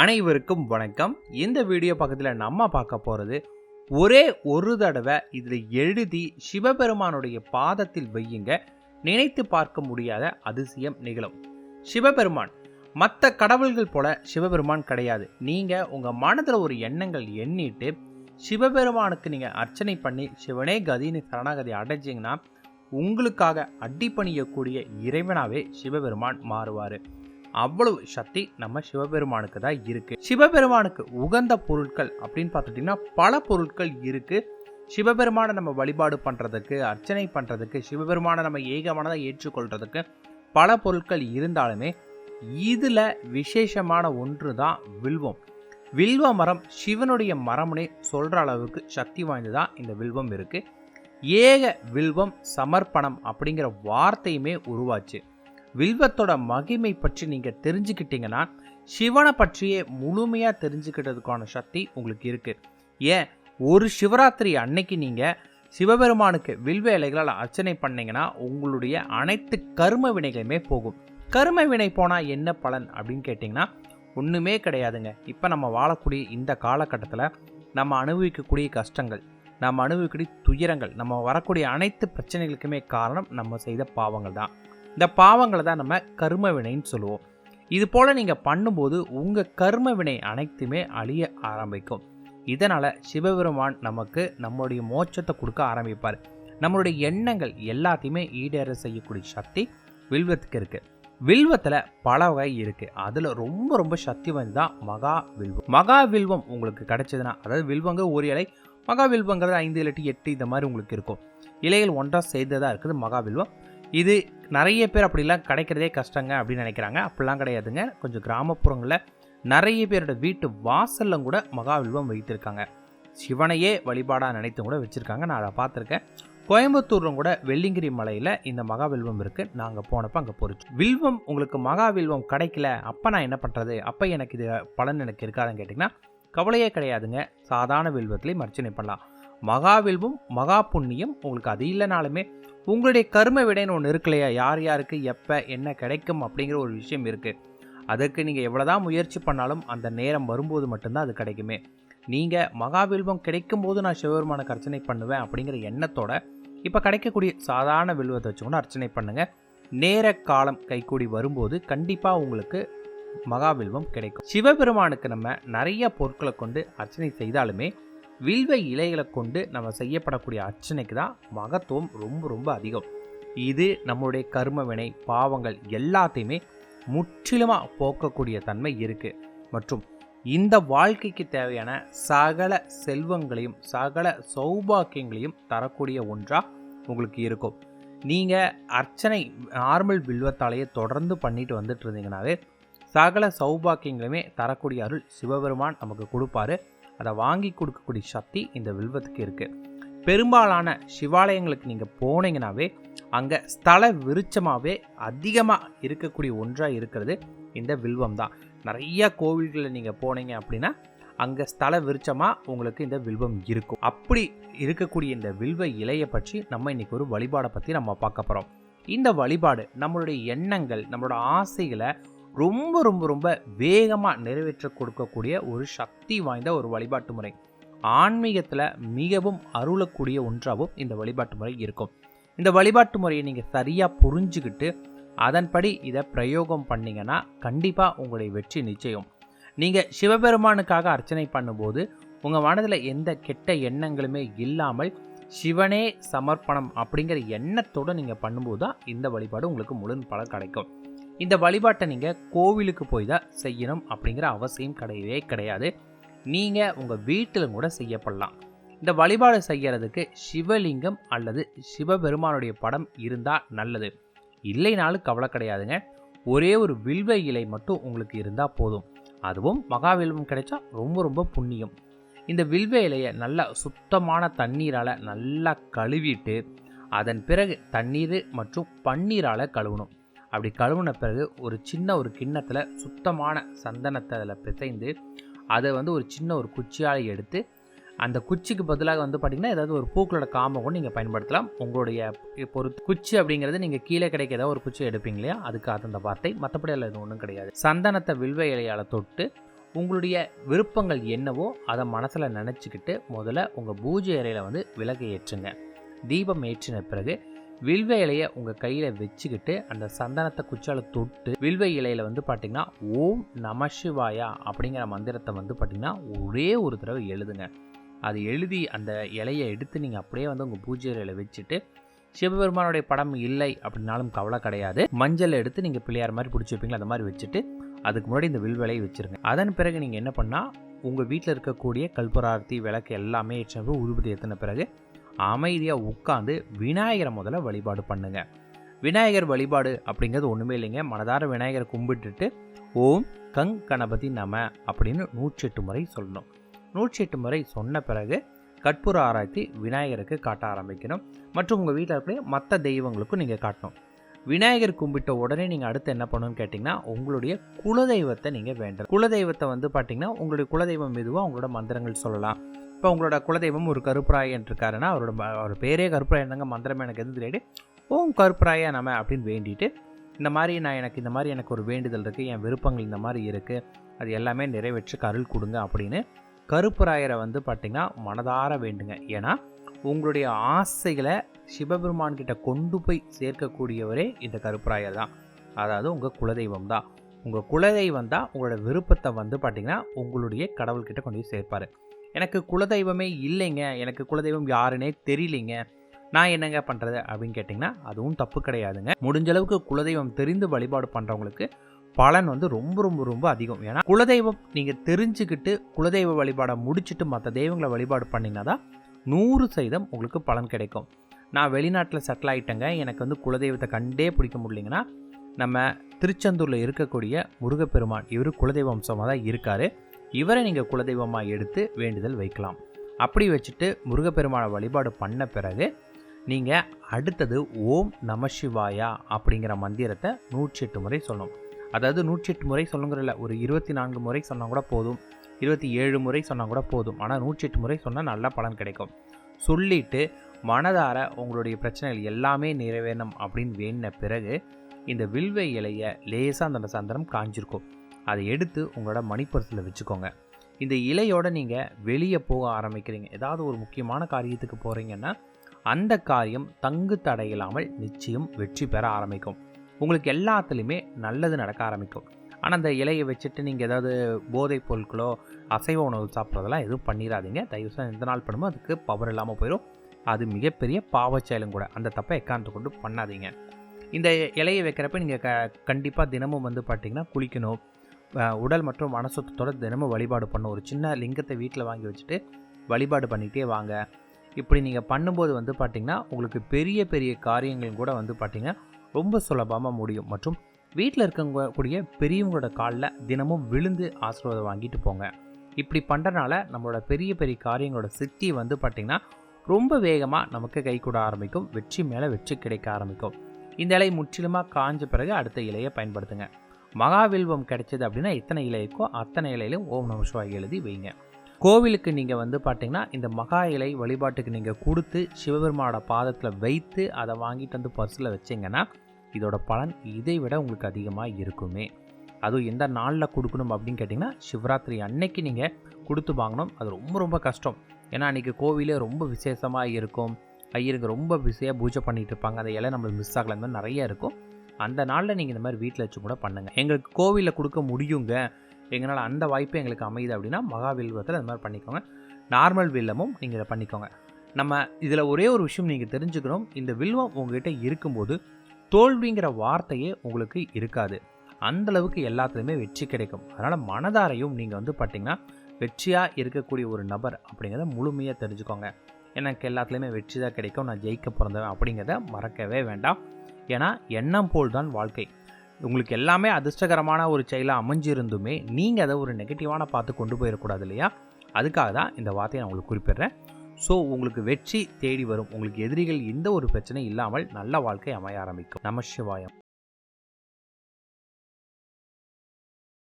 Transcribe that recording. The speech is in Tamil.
அனைவருக்கும் வணக்கம். இந்த வீடியோ பக்கத்தில் நம்ம பார்க்க போகிறது ஒரே ஒரு தடவை இதில் எழுதி சிவபெருமானுடைய பாதத்தில் வையுங்க, நினைத்து பார்க்க முடியாத அதிசயம் நிகழும். சிவபெருமான் மற்ற கடவுள்கள் போல சிவபெருமான் கிடையாது. நீங்கள் உங்கள் மனதில் ஒரு எண்ணங்கள் எண்ணிட்டு சிவபெருமானுக்கு நீங்கள் அர்ச்சனை பண்ணி சிவனே கதின்னு சரணாகதி அடைஞ்சிங்கன்னா உங்களுக்காக அடிப்பணியக்கூடிய இறைவனாவே சிவபெருமான் மாறுவார். அவ்வளவு சக்தி நம்ம சிவபெருமானுக்கு தான் இருக்கு. சிவபெருமானுக்கு உகந்த பொருட்கள் அப்படின்னு பார்த்துட்டிங்கன்னா பல பொருட்கள் இருக்கு. சிவபெருமானை நம்ம வழிபாடு பண்றதுக்கு, அர்ச்சனை பண்றதுக்கு, சிவபெருமானை நம்ம ஏகமானதாக ஏற்றுக்கொள்றதுக்கு பல பொருட்கள் இருந்தாலுமே இதுல விசேஷமான ஒன்று தான் வில்வம். வில்வ மரம் சிவனுடைய மரம்னே சொல்ற அளவுக்கு சக்தி வாய்ந்ததான் இந்த வில்வம் இருக்கு. ஏக வில்வம் சமர்ப்பணம் அப்படிங்கிற வார்த்தையுமே உருவாச்சு. வில்வத்தோட மகிமை பற்றி நீங்கள் தெரிஞ்சுக்கிட்டீங்கன்னா சிவனை பற்றியே முழுமையாக தெரிஞ்சுக்கிட்டதுக்கான சக்தி உங்களுக்கு இருக்குது. ஏன், ஒரு சிவராத்திரி அன்னைக்கு நீங்கள் சிவபெருமானுக்கு வில்வ இலைகளால் அர்ச்சனை பண்ணிங்கன்னா உங்களுடைய அனைத்து கர்ம வினைகளுமே போகும். கர்ம வினை போனால் என்ன பலன் அப்படின்னு கேட்டிங்கன்னா ஒன்றுமே கிடையாதுங்க. இப்போ நம்ம வாழக்கூடிய இந்த காலகட்டத்தில் நம்ம அனுபவிக்கக்கூடிய கஷ்டங்கள், நம்ம அனுபவிக்கக்கூடிய துயரங்கள், நம்ம வரக்கூடிய அனைத்து பிரச்சனைகளுக்குமே காரணம் நம்ம செய்த பாவங்கள் தான். இந்த பாவங்களை தான் நம்ம கர்ம வினைன்னு சொல்லுவோம். இது போல் நீங்கள் பண்ணும்போது உங்கள் கர்ம வினை அனைத்துமே அழிய ஆரம்பிக்கும். இதனால் சிவபெருமான் நமக்கு நம்மளுடைய மோட்சத்தை கொடுக்க ஆரம்பிப்பார். நம்மளுடைய எண்ணங்கள் எல்லாத்தையுமே ஈடேற செய்யக்கூடிய சக்தி வில்வத்துக்கு இருக்குது. வில்வத்தில் பல வகை இருக்குது. அதில் ரொம்ப ரொம்ப சக்தி வாய்ந்ததான் மகா வில்வம். மகா வில்வம் உங்களுக்கு கிடைச்சதுன்னா, அதாவது வில்வங்க ஒரு இலை, மகா வில்வங்கிறது 5 இல்லாட்டி 8 இந்த மாதிரி உங்களுக்கு இருக்கும். இலைகள் ஒன்றாக சேர்ந்ததாக இருக்குது மகா வில்வம். இது நிறைய பேர் அப்படிலாம் கிடைக்கிறதே கஷ்டங்க அப்படின்னு நினைக்கிறாங்க. அப்படிலாம் கிடையாதுங்க. கொஞ்சம் கிராமப்புறங்களில் நிறைய பேரோட வீட்டு வாசல்லும் கூட மகாவில்வம் வைத்திருக்காங்க. சிவனையே வழிபாடாக நினைத்தும் கூட வச்சுருக்காங்க. நான் அதை பார்த்துருக்கேன். கோயம்புத்தூரிலும் கூட வெள்ளிங்கிரி மலையில் இந்த மகாவில்வம் இருக்குது. நாங்கள் போனப்போ அங்கே பொறிச்சோம். வில்வம் உங்களுக்கு மகாவில்வம் கிடைக்கல, அப்போ நான் என்ன பண்ணுறது, அப்போ எனக்கு இது பலன் எனக்கு இருக்காதுன்னு கேட்டிங்கன்னா கவலையே கிடையாதுங்க. சாதாரண வில்வத்திலையும் அர்ச்சனை பண்ணலாம். மகாவில்வம் மகா புண்ணியம் உங்களுக்கு அது இல்லைனாலுமே உங்களுடைய கர்ம விடைன்னு ஒன்று இருக்கு இல்லையா, யார் யாருக்கு எப்போ என்ன கிடைக்கும் அப்படிங்கிற ஒரு விஷயம் இருக்குது. அதுக்கு நீங்கள் எவ்வளோதான் முயற்சி பண்ணாலும் அந்த நேரம் வரும்போது மட்டும்தான் அது கிடைக்குமே. நீங்கள் மகாவில்வம் கிடைக்கும் போது நான் சிவபெருமானுக்கு அர்ச்சனை பண்ணுவேன் அப்படிங்கிற எண்ணத்தோட இப்போ கிடைக்கக்கூடிய சாதாரண வில்வத்தை வச்சு கூட அர்ச்சனை பண்ணுங்கள். நேர காலம் கைகூடி வரும்போது கண்டிப்பாக உங்களுக்கு மகாவில்வம் கிடைக்கும். சிவபெருமானுக்கு நம்ம நிறைய பொருட்களை கொண்டு அர்ச்சனை செய்தாலுமே வில்வ இலைகளை கொண்டு நம்ம செய்யப்படக்கூடிய அர்ச்சனைக்கு தான் மகத்துவம் ரொம்ப ரொம்ப அதிகம். இது நம்மளுடைய கர்ம வினை பாவங்கள் எல்லாத்தையுமே முற்றிலுமாக போக்கக்கூடிய தன்மை இருக்குது. மற்றும் இந்த வாழ்க்கைக்கு தேவையான சகல செல்வங்களையும் சகல சௌபாக்கியங்களையும் தரக்கூடிய ஒன்றாக உங்களுக்கு இருக்கும். நீங்கள் அர்ச்சனை நார்மல் வில்வத்தாலேயே தொடர்ந்து பண்ணிட்டு வந்துட்டு இருந்தீங்கன்னாவே சகல சௌபாக்கியங்களுமே தரக்கூடிய அருள் சிவபெருமான் நமக்கு கொடுப்பாரு. அதை வாங்கி கொடுக்கக்கூடிய சக்தி இந்த வில்வத்துக்கு இருக்குது. பெரும்பாலான சிவாலயங்களுக்கு நீங்கள் போனீங்கன்னாவே அங்கே ஸ்தல விருட்சமாகவே அதிகமாக இருக்கக்கூடிய ஒன்றாக இருக்கிறது இந்த வில்வம் தான். நிறைய கோவில்களில் நீங்கள் போனீங்க அப்படின்னா அங்கே ஸ்தல விருட்சமாக உங்களுக்கு இந்த வில்வம் இருக்கும். அப்படி இருக்கக்கூடிய இந்த வில்வ இலையை பற்றி நம்ம இன்றைக்கி ஒரு வழிபாடை பற்றி நம்ம பார்க்க போகிறோம். இந்த வழிபாடு நம்மளுடைய எண்ணங்கள், நம்மளோட ஆசைகளை ரொம்ப ரொம்ப ரொம்ப வேகமாக நிறைவேற்ற கொடுக்கக்கூடிய ஒரு சக்தி வாய்ந்த ஒரு வழிபாட்டு முறை. ஆன்மீகத்தில் மிகவும் அருளக்கூடிய ஒன்றாகவும் இந்த வழிபாட்டு முறை இருக்கும். இந்த வழிபாட்டு முறையை நீங்கள் சரியாக புரிஞ்சுக்கிட்டு அதன்படி இதை பிரயோகம் பண்ணிங்கன்னா கண்டிப்பாக உங்களுடைய வெற்றி நிச்சயம். நீங்கள் சிவபெருமானுக்காக அர்ச்சனை பண்ணும்போது உங்கள் மனதில் எந்த கெட்ட எண்ணங்களுமே இல்லாமல் சிவனே சமர்ப்பணம் அப்படிங்கிற எண்ணத்தோடு நீங்கள் பண்ணும்போது தான் இந்த வழிபாடு உங்களுக்கு முழு பலன் கிடைக்கும். இந்த வழிபாட்டை நீங்கள் கோவிலுக்கு போய் தான் செய்யணும் அப்படிங்கிற அவசியம் கிடையவே கிடையாது. நீங்கள் உங்கள் வீட்டிலும் கூட செய்யப்படலாம். இந்த வழிபாடு செய்யறதுக்கு சிவலிங்கம் அல்லது சிவபெருமானுடைய படம் இருந்தால் நல்லது. இல்லைனாலும் கவலை கிடையாதுங்க. ஒரே ஒரு வில்வ இலை மட்டும் உங்களுக்கு இருந்தால் போதும். அதுவும் மகாவில்வம் கிடைச்சா ரொம்ப ரொம்ப புண்ணியம். இந்த வில்வ இலையை நல்லா சுத்தமான தண்ணீரால் நல்லா கழுவிட்டு அதன் பிறகு தண்ணீர் மற்றும் பன்னீரால் கழுவணும். அப்படி கழுவுன பிறகு ஒரு சின்ன ஒரு கிண்ணத்தில் சுத்தமான சந்தனத்தை அதில் பிசைந்து அதை ஒரு சின்ன ஒரு குச்சியால் எடுத்து அந்த குச்சிக்கு பதிலாக பார்த்திங்கன்னா ஏதாவது ஒரு பூக்களோட காம்பை கூட நீங்கள் பயன்படுத்தலாம். உங்களுடைய பொறுத்து குச்சி அப்படிங்கிறது நீங்கள் கீழே கிடைக்க ஏதாவது ஒரு குச்சி எடுப்பீங்க இல்லையா, அதுக்கு அந்த வார்த்தை. மற்றபடி அதில் இது ஒன்றும் கிடையாது. சந்தனத்தை வில்வ இலையால் தொட்டு உங்களுடைய விருப்பங்கள் என்னவோ அதை மனசில் நினச்சிக்கிட்டு முதல்ல உங்கள் பூஜை அறையில் வந்து விளக்கு ஏற்றுங்க. தீபம் ஏற்றின பிறகு வில்வ இலையை உங்கள் கையில் வச்சுக்கிட்டு அந்த சந்தனத்தை குச்சால தொட்டு வில்வ இலையில் வந்து பார்த்திங்கன்னா ஓம் நம சிவாயா அப்படிங்கிற மந்திரத்தை வந்து பார்த்திங்கன்னா ஒரே ஒரு தடவை எழுதுங்க. அது எழுதி அந்த இலையை எடுத்து நீங்கள் அப்படியே வந்து உங்கள் பூஜை அறையில் வச்சுட்டு, சிவபெருமானுடைய படம் இல்லை அப்படின்னாலும் கவலை கிடையாது, மஞ்சள் எடுத்து நீங்கள் பிள்ளையார் மாதிரி பிடிச்சி வைப்பீங்களா அந்த மாதிரி வச்சுட்டு அதுக்கு முன்னாடி இந்த வில்வலையை வச்சுருங்க. அதன் பிறகு நீங்கள் என்ன பண்ணால் உங்கள் வீட்டில் இருக்கக்கூடிய கல்பரார்த்தி விளக்கு எல்லாமே ஏற்ற உருபதி ஏற்றின பிறகு அமைதியாக உட்காந்து விநாயகரை முதல்ல வழிபாடு பண்ணுங்கள். விநாயகர் வழிபாடு அப்படிங்கிறது ஒன்றுமே இல்லைங்க. மனதார விநாயகரை கும்பிட்டுட்டு ஓம் கங் கணபதி நம அப்படின்னு 108 முறை சொல்லணும். 108 முறை சொன்ன பிறகு கற்பூர ஆராய்ச்சி விநாயகருக்கு காட்ட ஆரம்பிக்கணும். மற்றும் உங்கள் வீட்டில் இருக்கிற மற்ற தெய்வங்களுக்கும் நீங்கள் காட்டணும். விநாயகர் கும்பிட்ட உடனே நீங்கள் அடுத்து என்ன பண்ணணும்னு கேட்டிங்கன்னா உங்களுடைய குலதெய்வத்தை நீங்கள் வேண்டணும். குலதெய்வத்தை வந்து பார்த்தீங்கன்னா உங்களுடைய குலதெய்வம் மெதுவாக உங்களோட மந்திரங்கள் சொல்லலாம். இப்போ உங்களோட குலதெய்வம் ஒரு கருப்பராயன் இருக்காருன்னா அவர் பேரே கருப்பராயன் தாங்க, மந்திரம் எனக்கு எதுவும் தெரியாது, ஓம் கருப்பராயா நம்ம அப்படின்னு வேண்டிட்டு இந்த மாதிரி எனக்கு ஒரு வேண்டுதல் இருக்குது, என் விருப்பங்கள் இந்த மாதிரி இருக்குது, அது எல்லாமே நிறைவேற்றி அருள் கொடுங்க அப்படின்னு கருப்பராயரை வந்து பார்த்திங்கன்னா மனதார வேண்டுங்க. ஏன்னா உங்களுடைய ஆசைகளை சிவபெருமான் கிட்ட கொண்டு போய் சேர்க்கக்கூடியவரே இந்த கருப்பராயர் தான். அதாவது உங்கள் குலதெய்வம் தான். உங்கள் குலதெய்வம் தான் உங்களோட விருப்பத்தை வந்து பார்த்திங்கன்னா உங்களுடைய கடவுள்கிட்ட கொண்டு போய் சேர்ப்பார். எனக்கு குலதெய்வமே இல்லைங்க, எனக்கு குலதெய்வம் யாருன்னே தெரியலைங்க, நான் என்னங்க பண்ணுறது அப்படின்னு கேட்டிங்கன்னா அதுவும் தப்பு கிடையாதுங்க. முடிஞ்ச அளவுக்கு குலதெய்வம் தெரிந்து வழிபாடு பண்ணுறவங்களுக்கு பலன் வந்து ரொம்ப ரொம்ப ரொம்ப அதிகம். ஏன்னா குலதெய்வம் நீங்கள் தெரிஞ்சுக்கிட்டு குலதெய்வ வழிபாடை முடிச்சுட்டு மற்ற தெய்வங்களை வழிபாடு பண்ணிங்கன்னா தான் 100% உங்களுக்கு பலன் கிடைக்கும். நான் வெளிநாட்டில் செட்டில் ஆகிட்டேங்க, எனக்கு வந்து குலதெய்வத்தை கண்டே பிடிக்க முடியலைங்கன்னா நம்ம திருச்செந்தூரில் இருக்கக்கூடிய முருகப்பெருமான், இவர் குலதெய்வ அம்சமாக தான் இருக்கார். இவரை நீங்கள் குலதெய்வமாக எடுத்து வேண்டுதல் வைக்கலாம். அப்படி வச்சுட்டு முருகப்பெருமானை வழிபாடு பண்ண பிறகு நீங்கள் அடுத்தது ஓம் நம சிவாயா அப்படிங்கிற மந்திரத்தை 108 முறை சொல்லணும். அதாவது 108 முறை சொல்லுங்கிறல ஒரு 24 முறை சொன்னால் கூட போதும், 27 முறை சொன்னால் கூட போதும். ஆனால் 108 முறை சொன்னால் நல்ல பலன் கிடைக்கும். சொல்லிவிட்டு மனதார உங்களுடைய பிரச்சனைகள் எல்லாமே நிறைவேறணும் அப்படின்னு வேண்டின பிறகு இந்த வில்வ இலையை லேசாக அந்த சந்திரம் காஞ்சிருக்கும், அதை எடுத்து உங்களோட மணிப்பர்ஸில் வச்சுக்கோங்க. இந்த இலையோடு நீங்கள் வெளியே போக ஆரம்பிக்கிறீங்க, ஏதாவது ஒரு முக்கியமான காரியத்துக்கு போகிறீங்கன்னா அந்த காரியம் தங்கு தடையில்லாமல் நிச்சயம் வெற்றி பெற ஆரம்பிக்கும். உங்களுக்கு எல்லாத்துலேயுமே நல்லது நடக்க ஆரம்பிக்கும். ஆனால் அந்த இலையை வச்சுட்டு நீங்கள் ஏதாவது போதைப் பொருட்களோ அசைவ உணவு சாப்பிட்றதெல்லாம் எதுவும் பண்ணிடாதீங்க. தயவுசெய்து எந்த நாள் பண்ணுமோ அதுக்கு பவர் இல்லாமல் போயிடும். அது மிகப்பெரிய பாவச்செயலும் கூட. அந்த தப்பை எக்காரணத்தை கொண்டு பண்ணாதீங்க. இந்த இலையை வைக்கிறப்ப நீங்கள் கண்டிப்பாக தினமும் வந்து பார்த்திங்கன்னா குளிக்கணும், உடல் மற்றும் மனசுத்தோட தினமும் வழிபாடு பண்ணணும். ஒரு சின்ன லிங்கத்தை வீட்டில் வாங்கி வச்சுட்டு வழிபாடு பண்ணிகிட்டே வாங்க. இப்படி நீங்கள் பண்ணும்போது வந்து பார்த்திங்கன்னா உங்களுக்கு பெரிய பெரிய காரியங்கள் கூட வந்து பார்த்திங்கன்னா ரொம்ப சுலபமாக முடியும். மற்றும் வீட்டில் இருக்கக்கூடிய பெரியவங்களோட காலில் தினமும் விழுந்து ஆசீர்வாதம் வாங்கிட்டு போங்க. இப்படி பண்ணுறனால நம்மளோட பெரிய பெரிய காரியங்களோட சித்தி வந்து பார்த்திங்கன்னா ரொம்ப வேகமாக நமக்கு கை கூட ஆரம்பிக்கும். வெற்றி மேலே வெற்றி கிடைக்க ஆரம்பிக்கும். இந்த இலை முற்றிலுமாக காஞ்ச பிறகு அடுத்த இலையை பயன்படுத்துங்க. மகாவில்வம் கிடைச்சது அப்படின்னா எத்தனை இலை இருக்கோ அத்தனை இலையிலும் ஓம் நம சிவாய எழுதி வைங்க. கோவிலுக்கு நீங்கள் வந்து பார்த்திங்கன்னா இந்த மகா இலை வழிபாட்டுக்கு நீங்கள் கொடுத்து சிவபெருமானோட பாதத்தில் வைத்து அதை வாங்கிட்டு வந்து பர்ஸில் வச்சிங்கன்னா இதோட பலன் இதை விட உங்களுக்கு அதிகமாக இருக்குமே. அதுவும் எந்த நாளில் கொடுக்கணும் அப்படின்னு கேட்டிங்கன்னா சிவராத்திரி அன்னைக்கு நீங்கள் கொடுத்து வாங்கணும். அது ரொம்ப ரொம்ப கஷ்டம். ஏன்னா அன்றைக்கி கோவிலே ரொம்ப விசேஷமாக இருக்கும், ஐயருங்க ரொம்ப பிஸியாக பூஜை பண்ணிகிட்டு இருப்பாங்க, அந்த இலை நம்மளுக்கு மிஸ் ஆகல, அந்த மாதிரி நிறையா இருக்கும். அந்த நாளில் நீங்கள் இந்த மாதிரி வீட்டில் வச்சு கூட பண்ணுங்கள். எங்களுக்கு கோவிலில் கொடுக்க முடியுங்க, எங்களால் அந்த வாய்ப்பு எங்களுக்கு அமையுது அப்படின்னா மகாவில்வத்தில் அது மாதிரி பண்ணிக்கோங்க. நார்மல் வில்லமும் நீங்கள் இதை பண்ணிக்கோங்க. நம்ம இதில் ஒரே ஒரு விஷயம் நீங்கள் தெரிஞ்சுக்கணும், இந்த வில்வம் உங்கள்கிட்ட இருக்கும்போது தோல்விங்கிற வார்த்தையே உங்களுக்கு இருக்காது. அந்தளவுக்கு எல்லாத்துலேயுமே வெற்றி கிடைக்கும். அதனால் மனதாரையும் நீங்கள் வந்து பார்த்திங்கன்னா வெற்றியாக இருக்கக்கூடிய ஒரு நபர் அப்படிங்கிறத முழுமையாக தெரிஞ்சுக்கோங்க. எனக்கு எல்லாத்துலேயுமே வெற்றி தான் கிடைக்கும், நான் ஜெயிக்க பிறந்தவன் அப்படிங்கிறத மறக்கவே வேண்டாம். ஏன்னா எண்ணம் போல் தான் வாழ்க்கை. உங்களுக்கு எல்லாமே அதிர்ஷ்டகரமான ஒரு செயலாக அமைஞ்சிருந்துமே நீங்கள் அதை ஒரு நெகட்டிவான பார்த்து கொண்டு போயிடக்கூடாது இல்லையா? அதுக்காக தான் இந்த வார்த்தையை நான் உங்களுக்கு குறிப்பிட்றேன். ஸோ உங்களுக்கு வெற்றி தேடி வரும். உங்களுக்கு எதிரிகள் எந்த ஒரு பிரச்சனையும் இல்லாமல் நல்ல வாழ்க்கை அமைய ஆரம்பிக்கும். நம சிவாயம்.